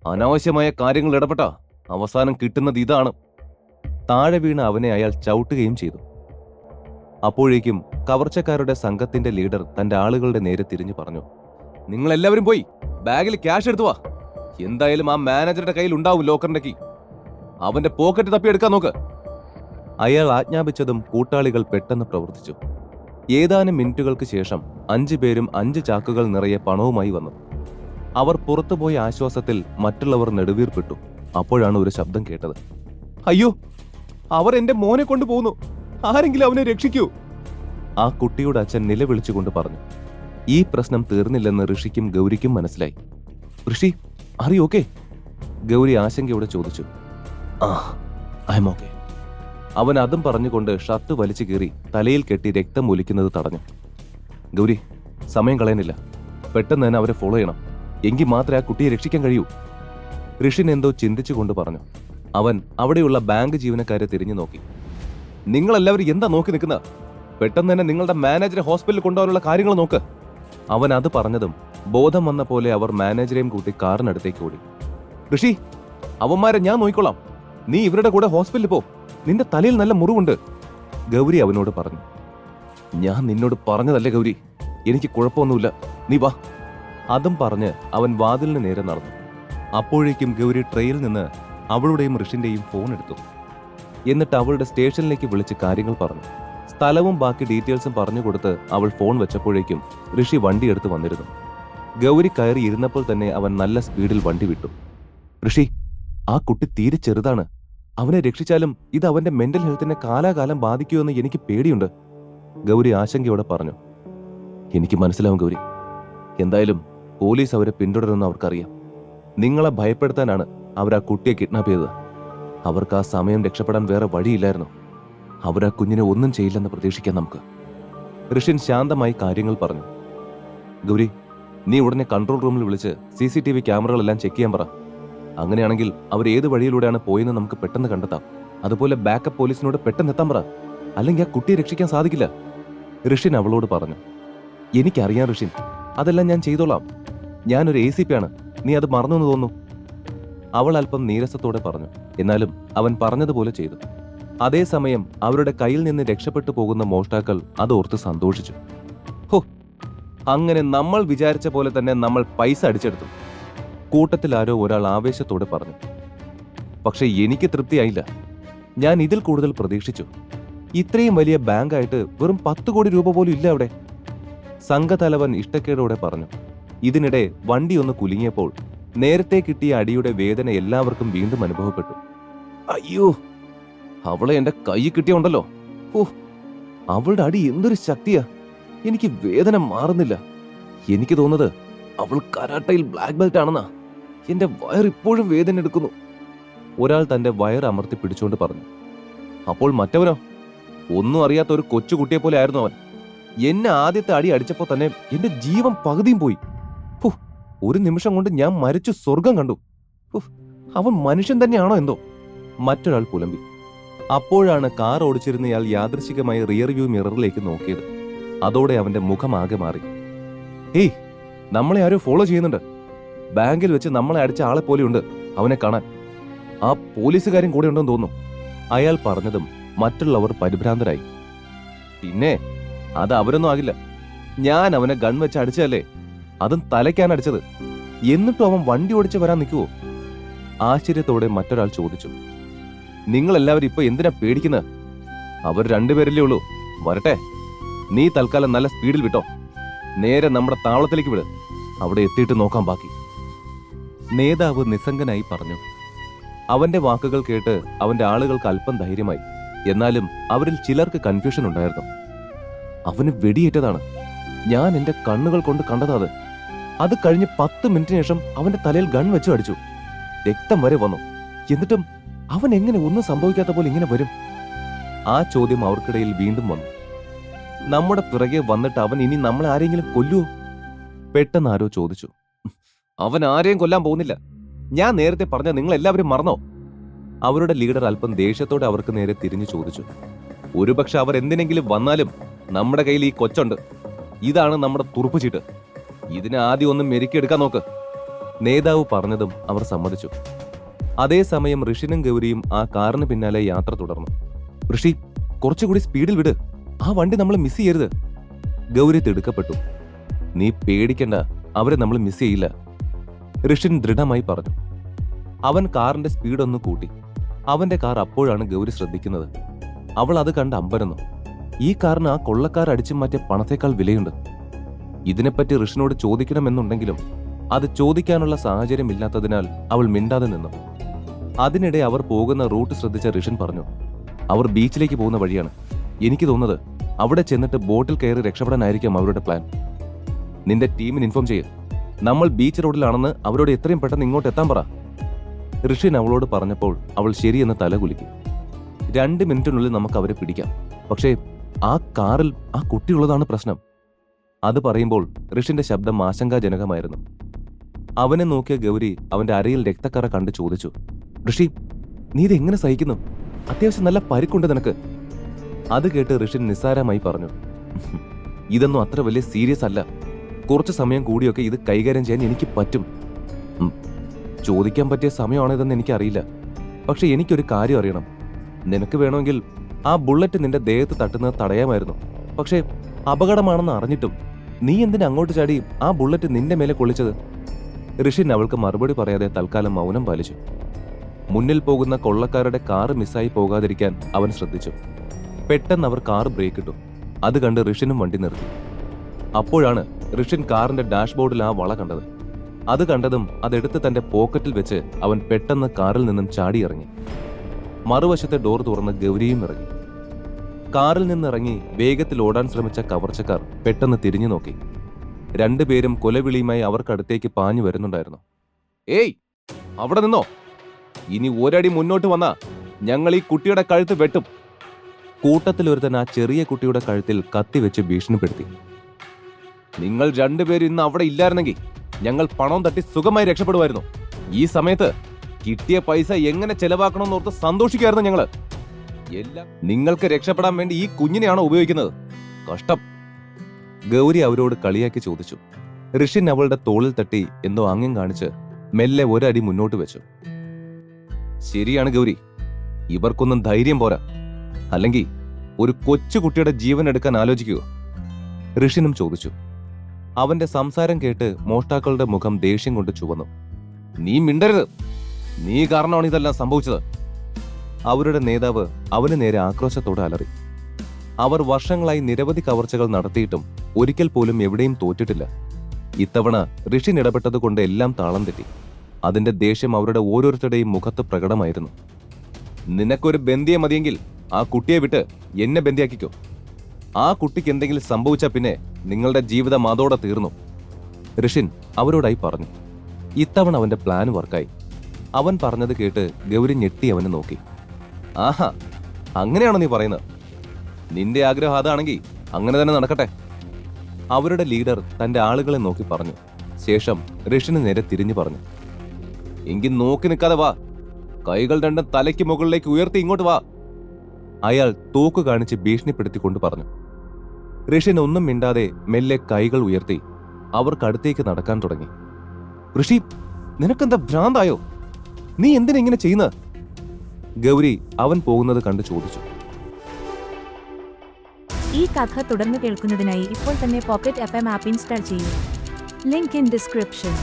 അനാവശ്യമായ കാര്യങ്ങൾ ഇടപെട്ട അവസാനം കിട്ടുന്നത് ഇതാണ്. താഴെ വീണ് അവനെ അയാൾ ചവിട്ടുകയും ചെയ്തു. അപ്പോഴേക്കും കവർച്ചക്കാരുടെ സംഘത്തിന്റെ ലീഡർ തന്റെ ആളുകളുടെ നേരെ തിരിഞ്ഞു പറഞ്ഞു, നിങ്ങളെല്ലാവരും പോയി ബാഗിൽ ക്യാഷ് എടുത്തു വാ. എന്തായാലും ആ മാനേജറുടെ കയ്യിൽ ഉണ്ടാവും ലോക്കറിന്റെ കീ. അവന്റെ പോക്കറ്റ് തപ്പിയെടുക്കാൻ നോക്ക്. അയാൾ ആജ്ഞാപിച്ചതും കൂട്ടാളികൾ പെട്ടെന്ന് പ്രവർത്തിച്ചു. ഏതാനും മിനിറ്റുകൾക്ക് ശേഷം 5 പേരും 5 ചാക്കുകൾ നിറയെ പണവുമായി വന്നു. അവർ പുറത്തുപോയ ആശ്വാസത്തിൽ മറ്റുള്ളവർ നെടുവീർപ്പെട്ടു. അപ്പോഴാണ് ഒരു ശബ്ദം കേട്ടത്. അയ്യോ, അവർ എന്റെ മോനെ കൊണ്ടുപോകുന്നു, ആരെങ്കിലും അവനെ രക്ഷിക്കൂ. ആ കുട്ടിയുടെ അച്ഛൻ നിലവിളിച്ചുകൊണ്ട് പറഞ്ഞു. ഈ പ്രശ്നം തീർന്നില്ലെന്ന് ഋഷിക്കും ഗൗരിക്കും മനസ്സിലായി. ഋഷി, ആർ യു ഓക്കേ? ഗൗരി ആശങ്കയോടെ ചോദിച്ചു. I M okay. അവൻ അതും പറഞ്ഞുകൊണ്ട് ഷർട്ട് വലിച്ചു കീറി തലയിൽ കെട്ടി രക്തം ഒലിക്കുന്നത് തടഞ്ഞു. ഗൗരി, സമയം കളയാനില്ല, പെട്ടെന്ന് തന്നെ അവരെ ഫോളോ ചെയ്യണം. എങ്കിൽ മാത്രമേ ആ കുട്ടിയെ രക്ഷിക്കാൻ കഴിയൂ. ഋഷിൻ എന്തോ ചിന്തിച്ചുകൊണ്ട് പറഞ്ഞു. അവൻ അവിടെയുള്ള ബാങ്ക് ജീവനക്കാരെ തിരിഞ്ഞു നോക്കി. നിങ്ങളെല്ലാവരും എന്താ നോക്കി നിൽക്കുന്ന? പെട്ടെന്ന് തന്നെ നിങ്ങളുടെ മാനേജറെ ഹോസ്പിറ്റലിൽ കൊണ്ടുപോകാനുള്ള കാര്യങ്ങൾ നോക്ക്. അവൻ അത് പറഞ്ഞതും ബോധം വന്ന പോലെ അവർ മാനേജരെയും കൂട്ടി കാറിനടുത്തേക്ക് ഓടി. ഋഷി, അവന്മാരെ ഞാൻ നോക്കിക്കൊള്ളാം. നീ ഇവരുടെ കൂടെ ഹോസ്പിറ്റലിൽ പോ. നിന്റെ തലയിൽ നല്ല മുറിവുണ്ട്. ഗൗരി അവനോട് പറഞ്ഞു. ഞാൻ നിന്നോട് പറഞ്ഞതല്ലേ ഗൗരി, എനിക്ക് കുഴപ്പമൊന്നുമില്ല, നീ വാ. അതും പറഞ്ഞ് അവൻ വാതിലിന് നേരെ നടന്നു. അപ്പോഴേക്കും ഗൗരി ട്രെയിൽ നിന്ന് അവളുടെയും ഋഷിന്റെയും ഫോൺ എടുത്തു. എന്നിട്ട് അവളുടെ സ്റ്റേഷനിലേക്ക് വിളിച്ച് കാര്യങ്ങൾ പറഞ്ഞു. സ്ഥലവും ബാക്കി ഡീറ്റെയിൽസും പറഞ്ഞു കൊടുത്ത് അവൾ ഫോൺ വെച്ചപ്പോഴേക്കും ഋഷി വണ്ടി എടുത്ത് വന്നിരുന്നു. ഗൗരി കയറി ഇരുന്നപ്പോൾ തന്നെ അവൻ നല്ല സ്പീഡിൽ വണ്ടി വിട്ടു. ഋഷി, ആ കുട്ടി തീരെ ചെറുതാണ്. അവനെ രക്ഷിച്ചാലും ഇത് അവന്റെ മെന്റൽ ഹെൽത്തിനെ കാലാകാലം ബാധിക്കുമെന്ന് എനിക്ക് പേടിയുണ്ട്. ഗൗരി ആശങ്കയോടെ പറഞ്ഞു. എനിക്ക് മനസ്സിലാവും ഗൗരി. എന്തായാലും പോലീസ് അവരെ പിന്തുടരുമെന്ന് അവർക്കറിയാം. നിങ്ങളെ ഭയപ്പെടുത്താനാണ് അവർ ആ കുട്ടിയെ കിഡ്നാപ്പ് ചെയ്തത്. അവർക്ക് ആ സമയം രക്ഷപ്പെടാൻ വേറെ വഴിയില്ലായിരുന്നു. അവരാ കുഞ്ഞിനെ ഒന്നും ചെയ്യില്ലെന്ന് പ്രതീക്ഷിക്കാം നമുക്ക്. ഋഷിൻ ശാന്തമായി കാര്യങ്ങൾ പറഞ്ഞു. ഗൗരി, നീ ഉടനെ കൺട്രോൾ റൂമിൽ വിളിച്ച് CCTV ക്യാമറകളെല്ലാം ചെക്ക് ചെയ്യാൻ പറ. അങ്ങനെയാണെങ്കിൽ അവർ ഏത് വഴിയിലൂടെയാണ് പോയെന്ന് നമുക്ക് പെട്ടെന്ന് കണ്ടെത്താം. അതുപോലെ ബാക്കപ്പ് പോലീസിനോട് പെട്ടെന്ന് എത്താൻ പറ, അല്ലെങ്കിൽ ആ കുട്ടിയെ രക്ഷിക്കാൻ സാധിക്കില്ല. ഋഷിൻ അവളോട് പറഞ്ഞു. എനിക്കറിയാം ഋഷിൻ, അതെല്ലാം ഞാൻ ചെയ്തോളാം. ഞാനൊരു ACP ആണ്, നീ അത് മറന്നു തോന്നുന്നു. അവൾ അല്പം നീരസത്തോടെ പറഞ്ഞു. എന്നാലും അവൻ പറഞ്ഞതുപോലെ ചെയ്തു. അതേസമയം അവരുടെ കയ്യിൽ നിന്ന് രക്ഷപ്പെട്ടു പോകുന്ന മോഷ്ടാക്കൾ അതോർത്ത് സന്തോഷിച്ചു. ഹോ, അങ്ങനെ നമ്മൾ വിചാരിച്ച പോലെ തന്നെ നമ്മൾ പൈസ അടിച്ചെടുത്തു. കൂട്ടത്തിൽ ആരോ ഒരാൾ ആവേശത്തോടെ പറഞ്ഞു. പക്ഷെ എനിക്ക് തൃപ്തിയായില്ല. ഞാൻ ഇതിൽ കൂടുതൽ പ്രതീക്ഷിച്ചു. ഇത്രയും വലിയ ബാങ്കായിട്ട് വെറും 10 കോടി രൂപ പോലും ഇല്ല അവിടെ. സംഘതലവൻ ഇഷ്ടക്കേടോടെ പറഞ്ഞു. ഇതിനിടെ വണ്ടി ഒന്ന് കുലുങ്ങിയപ്പോൾ നേരത്തെ കിട്ടിയ അടിയുടെ വേദന എല്ലാവർക്കും വീണ്ടും അനുഭവപ്പെട്ടു. അയ്യോ, അവളെ എന്റെ കൈ കിട്ടിയുണ്ടല്ലോ. ഓ, അവളുടെ അടി എന്തൊരു ശക്തിയാ. എനിക്ക് വേദന മാറുന്നില്ല. എനിക്ക് തോന്നുന്നത് അവൾ കരാട്ടയിൽ ബ്ലാക്ക് ബെൽറ്റ് ആണെന്നാ. എന്റെ വയർ ഇപ്പോഴും വേദന എടുക്കുന്നു. ഒരാൾ തന്റെ വയർ അമർത്തി പിടിച്ചുകൊണ്ട് പറഞ്ഞു. അപ്പോൾ മറ്റവനോ? ഒന്നും അറിയാത്ത ഒരു കൊച്ചുകുട്ടിയെ പോലെ ആയിരുന്നു അവൻ. എന്നെ ആദ്യത്തെ അടി അടിച്ചപ്പോ തന്നെ എന്റെ ജീവൻ പകുതിയും പോയി. ഒരു നിമിഷം കൊണ്ട് ഞാൻ മരിച്ചു സ്വർഗം കണ്ടു. അവൻ മനുഷ്യൻ തന്നെയാണോ എന്തോ? മറ്റൊരാൾ പുലമ്പി. അപ്പോഴാണ് കാർ ഓടിച്ചിരുന്നയാൾ യാദൃശികമായി റിയർ വ്യൂ മിററിലേക്ക് നോക്കിയത്. അതോടെ അവന്റെ മുഖം ആകെ മാറി. ഏയ്, നമ്മളെ ആരോ ഫോളോ ചെയ്യുന്നുണ്ട്. ബാങ്കിൽ വെച്ച് നമ്മളെ അടിച്ച ആളെ പോലെയുണ്ട് അവനെ കാണാൻ. ആ പോലീസുകാരും കൂടെ ഉണ്ടെന്ന് തോന്നുന്നു. അയാൾ പറഞ്ഞതും മറ്റുള്ളവർ പരിഭ്രാന്തരായി. പിന്നെ അത് അവരൊന്നും ആകില്ല. ഞാൻ അവനെ ഗൺ വെച്ച് അടിച്ചതല്ലേ, അതും തലയ്ക്കാണ് അടിച്ചത്. എന്നിട്ടും അവൻ വണ്ടി ഓടിച്ച് വരാൻ നിൽക്കുവോ? ആശ്ചര്യത്തോടെ മറ്റൊരാൾ ചോദിച്ചു. നിങ്ങളെല്ലാവരും ഇപ്പൊ എന്തിനാ പേടിക്കുന്നത്? അവർ 2 പേരല്ലേ ഉള്ളൂ, വരട്ടെ. നീ തൽക്കാലം നല്ല സ്പീഡിൽ വിട്ടോ. നേരെ നമ്മുടെ താവളത്തിലേക്ക് വിട്. അവിടെ എത്തിയിട്ട് നോക്കാം ബാക്കി. നേതാവ് നിസ്സംഗനായി പറഞ്ഞു. അവന്റെ വാക്കുകൾ കേട്ട് അവന്റെ ആളുകൾക്ക് അല്പം ധൈര്യമായി. എന്നാലും അവരിൽ ചിലർക്ക് കൺഫ്യൂഷൻ ഉണ്ടായിരുന്നു. അവന് വെടിയേറ്റതാണ്. ഞാൻ എന്റെ കണ്ണുകൾ കൊണ്ട് കണ്ടതാത്. അത് കഴിഞ്ഞ് 10 മിനിറ്റിന് ശേഷം അവന്റെ തലയിൽ ഗൺ വെച്ചു അടിച്ചു. രക്തം വരെ വന്നു. എന്നിട്ടും അവൻ എങ്ങനെ ഒന്നും സംഭവിക്കാത്ത പോലെ ഇങ്ങനെ വരും? ആ ചോദ്യം അവർക്കിടയിൽ വീണ്ടും വന്നു. നമ്മുടെ പിറകെ വന്നിട്ട് അവൻ ഇനി നമ്മളെ ആരെങ്കിലും കൊല്ലുവോ? പെട്ടെന്ന് ആരോ ചോദിച്ചു. അവൻ ആരെയും കൊല്ലാൻ പോകുന്നില്ല. ഞാൻ നേരത്തെ പറഞ്ഞ നിങ്ങൾ എല്ലാവരും മറന്നോ? അവരുടെ ലീഡർ അല്പം ദേഷ്യത്തോടെ അവർക്ക് നേരെ തിരിഞ്ഞു ചോദിച്ചു. ഒരുപക്ഷെ അവർ എന്തിനെങ്കിലും വന്നാലും നമ്മുടെ കയ്യിൽ ഈ കൊച്ചുണ്ട്. ഇതാണ് നമ്മുടെ തുറുപ്പ് ചീട്ട്. ഇതിനെ ആദ്യം ഒന്ന് മെരുക്കിയെടുക്കാൻ നോക്ക്. നേതാവ് പറഞ്ഞതും അവർ സമ്മതിച്ചു. അതേസമയം ഋഷിനും ഗൗരിയും ആ കാറിന് പിന്നാലെ യാത്ര തുടർന്നു. ഋഷി, കുറച്ചുകൂടി സ്പീഡിൽ വിട്, ആ വണ്ടി നമ്മൾ മിസ് ചെയ്യരുത്. ഗൗരി തിടുക്കപ്പെട്ടു. നീ പേടിക്കണ്ട, അവരെ നമ്മൾ മിസ് ചെയ്യില്ല, ഋഷിൻ ദൃഢമായി പറഞ്ഞു. അവൻ കാറിന്റെ സ്പീഡൊന്ന് കൂട്ടി. അവന്റെ കാർ അപ്പോഴാണ് ഗൗരി ശ്രദ്ധിക്കുന്നത്. അവൾ അത് കണ്ട് അമ്പരന്നു. ഈ കാറിന് ആ കൊള്ളക്കാർ അടിച്ചു മാറ്റിയ പണത്തേക്കാൾ വിലയുണ്ട്. ഇതിനെപ്പറ്റി ഋഷിനോട് ചോദിക്കണമെന്നുണ്ടെങ്കിലും അത് ചോദിക്കാനുള്ള സാഹചര്യമില്ലാത്തതിനാൽ അവൾ മിണ്ടാതെ നിന്നു. അതിനിടെ അവർ പോകുന്ന റൂട്ട് ശ്രദ്ധിച്ച ഋഷിൻ പറഞ്ഞു, അവർ ബീച്ചിലേക്ക് പോകുന്ന വഴിയാണ്. എനിക്ക് തോന്നുന്നത് അവിടെ ചെന്നിട്ട് ബോട്ടിൽ കയറി രക്ഷപ്പെടാനായിരിക്കും അവരുടെ പ്ലാൻ. നിന്റെ ടീമിന് ഇൻഫോം ചെയ്യ്. നമ്മൾ ബീച്ച് റോഡിലാണെന്ന് അവരോട് എത്രയും പെട്ടെന്ന് ഇങ്ങോട്ട് എത്താൻ പറ. ഋഷിൻ അവളോട് പറഞ്ഞപ്പോൾ അവൾ ശരിയെന്ന് തലകുലുക്കി. 2 മിനിറ്റിനുള്ളിൽ നമുക്ക് അവരെ പിടിക്കാം. പക്ഷേ ആ കാറിൽ ആ കുട്ടിയുള്ളതാണ് പ്രശ്നം. അത് പറയുമ്പോൾ ഋഷിന്റെ ശബ്ദം ആശങ്കാജനകമായിരുന്നു. അവനെ നോക്കിയ ഗൗരി അവന്റെ അരയിൽ രക്തക്കറ കണ്ട് ചോദിച്ചു, ഋഷി, നീ ഇത് എങ്ങനെ സഹിക്കുന്നു? അത്യാവശ്യം നല്ല പരിക്കുണ്ട് നിനക്ക്. അത് കേട്ട് ഋഷിൻ നിസ്സാരമായി പറഞ്ഞു, ഇതൊന്നും അത്ര വലിയ സീരിയസ് അല്ല. കുറച്ചു സമയം കൂടിയൊക്കെ ഇത് കൈകാര്യം ചെയ്യാൻ എനിക്ക് പറ്റും. ചോദിക്കാൻ പറ്റിയ സമയമാണിതെന്ന് എനിക്കറിയില്ല. പക്ഷെ എനിക്കൊരു കാര്യം അറിയണം. നിനക്ക് വേണമെങ്കിൽ ആ ബുള്ളറ്റ് നിന്റെ ദേഹത്ത് തട്ടുന്നത് തടയാമായിരുന്നു. പക്ഷേ അപകടമാണെന്ന് അറിഞ്ഞിട്ടും നീ എന്തിനാ അങ്ങോട്ട് ചാടി ആ ബുള്ളറ്റ് നിന്റെ മേലെ കൊള്ളിച്ചത്? ഋഷിൻ അവൾക്ക് മറുപടി പറയാതെ തൽക്കാലം മൗനം പാലിച്ചു. മുന്നിൽ പോകുന്ന കൊള്ളക്കാരുടെ കാറ് മിസ്സായി പോകാതിരിക്കാൻ അവൻ ശ്രദ്ധിച്ചു. പെട്ടെന്ന് അവർ കാർ ബ്രേക്കിട്ടു. അത് കണ്ട് ഋഷിനും വണ്ടി നിർത്തി. അപ്പോഴാണ് ഋഷിൻ കാറിന്റെ ഡാഷ്ബോർഡിൽ ആ വള കണ്ടത്. അത് കണ്ടതും അതെടുത്ത് തന്റെ പോക്കറ്റിൽ വെച്ച് അവൻ പെട്ടെന്ന് കാറിൽ നിന്നും ചാടിയിറങ്ങി. മറുവശത്തെ ഡോർ തുറന്ന് ഗൗരിയും ഇറങ്ങി. കാറിൽ നിന്നിറങ്ങി വേഗത്തിൽ ഓടാൻ ശ്രമിച്ച കവർച്ചക്കാർ പെട്ടെന്ന് തിരിഞ്ഞു നോക്കി. 2 പേരും കൊലവിളിയുമായി അവർക്കടുത്തേക്ക് പാഞ്ഞു വരുന്നുണ്ടായിരുന്നു. ഏയ്, അവിടെ നിന്നോ! ഇനി ഒരടി മുന്നോട്ട് വന്നാ ഞങ്ങൾ ഈ കുട്ടിയുടെ കഴുത്ത് വെട്ടും. കൂട്ടത്തിൽ ഒരുത്തൻ ആ ചെറിയ കുട്ടിയുടെ കഴുത്തിൽ കത്തിവെച്ച് ഭീഷണിപ്പെടുത്തി. നിങ്ങൾ 2 പേരും ഇന്ന് അവിടെ ഇല്ലായിരുന്നെങ്കിൽ ഞങ്ങൾ പണവും തട്ടി സുഖമായി രക്ഷപ്പെടുമായിരുന്നു. ഈ സമയത്ത് കിട്ടിയ പൈസ എങ്ങനെ ചെലവാക്കണമെന്നോർത്ത് സന്തോഷിക്കായിരുന്നു ഞങ്ങള്. എല്ലാം നിങ്ങൾക്ക് രക്ഷപ്പെടാൻ വേണ്ടി ഈ കുഞ്ഞിനെയാണോ ഉപയോഗിക്കുന്നത്? കഷ്ടം. ഗൗരി അവരോട് കളിയാക്കി ചോദിച്ചു. ഋഷിൻ അവളുടെ തോളിൽ തട്ടി എന്തോ ആംഗ്യം കാണിച്ച് മെല്ലെ ഒരടി മുന്നോട്ട് വെച്ചു. ശരിയാണ് ഗൗരി, ഇവർക്കൊന്നും ധൈര്യം പോരാ. അല്ലെങ്കിൽ ഒരു കൊച്ചുകുട്ടിയുടെ ജീവൻ എടുക്കാൻ ആലോചിക്കുക, ഋഷിനും ചോദിച്ചു. അവന്റെ സംസാരം കേട്ട് മോഷ്ടാക്കളുടെ മുഖം ദേഷ്യം കൊണ്ട് ചുവന്നു. നീ മിണ്ടരുത്, നീ കാരണമാണ് ഇതെല്ലാം സംഭവിച്ചത്. അവരുടെ നേതാവ് അവന് നേരെ ആക്രോശത്തോടെ അലറി. അവർ വർഷങ്ങളായി നിരവധി കവർച്ചകൾ നടത്തിയിട്ടും ഒരിക്കൽ പോലും എവിടെയും തോറ്റിട്ടില്ല. ഇത്തവണ ഋഷിൻ ഇടപെട്ടതുകൊണ്ട് എല്ലാം താളം തെറ്റി. അതിന്റെ ദേഷ്യം അവരുടെ ഓരോരുത്തരുടെയും മുഖത്ത് പ്രകടമായിരുന്നു. നിനക്കൊരു ബന്ധിയെ മതിയെങ്കിൽ ആ കുട്ടിയെ വിട്ട് എന്നെ ബന്ധിയാക്കിക്കോ. ആ കുട്ടിക്ക് എന്തെങ്കിലും സംഭവിച്ചാൽ പിന്നെ നിങ്ങളുടെ ജീവിതം അതോടെ തീർന്നു, ഋഷിൻ അവരോടായി പറഞ്ഞു. ഇത്തവണ അവന്റെ പ്ലാൻ വർക്കായി. അവൻ പറഞ്ഞത് കേട്ട് ഗൗരി ഞെട്ടി അവനെ നോക്കി. ആഹാ, അങ്ങനെയാണോ നീ പറയുന്നത്? നിന്റെ ആഗ്രഹം അതാണെങ്കിൽ അങ്ങനെ തന്നെ നടക്കട്ടെ, അവരുടെ ലീഡർ തന്റെ ആളുകളെ നോക്കി പറഞ്ഞു. ശേഷം ഋഷിന് നേരെ തിരിഞ്ഞു പറഞ്ഞു, എങ്കിൽ നോക്കി നിൽക്കാതെ വാ, കൈകൾ 2 തലയ്ക്ക് മുകളിലേക്ക് ഉയർത്തി ഇങ്ങോട്ട് വാ. അയാൾ തോക്ക് കാണിച്ച് ഭീഷണിപ്പെടുത്തിക്കൊണ്ട് പറഞ്ഞു. ഋഷിൻ ഒന്നും മിണ്ടാതെ മെല്ലെ കൈകൾ ഉയർത്തി അവർക്കടുത്തേക്ക് നടക്കാൻ തുടങ്ങി. ഋഷി, നിനക്കെന്താ ഭ്രാന്തായോ? നീ എന്തിനാ ഇങ്ങനെ ചെയ്യുന്നത്? ഗൗരി അവൻ പോകുന്നത് കണ്ട് ചോദിച്ചു. ഈ കഥ തുടർന്ന് കേൾക്കുന്നതിനായി ഇപ്പോൾ തന്നെ പോക്കറ്റ് FM ആപ്പ് ഇൻസ്റ്റാൾ ചെയ്യൂ. Link in description.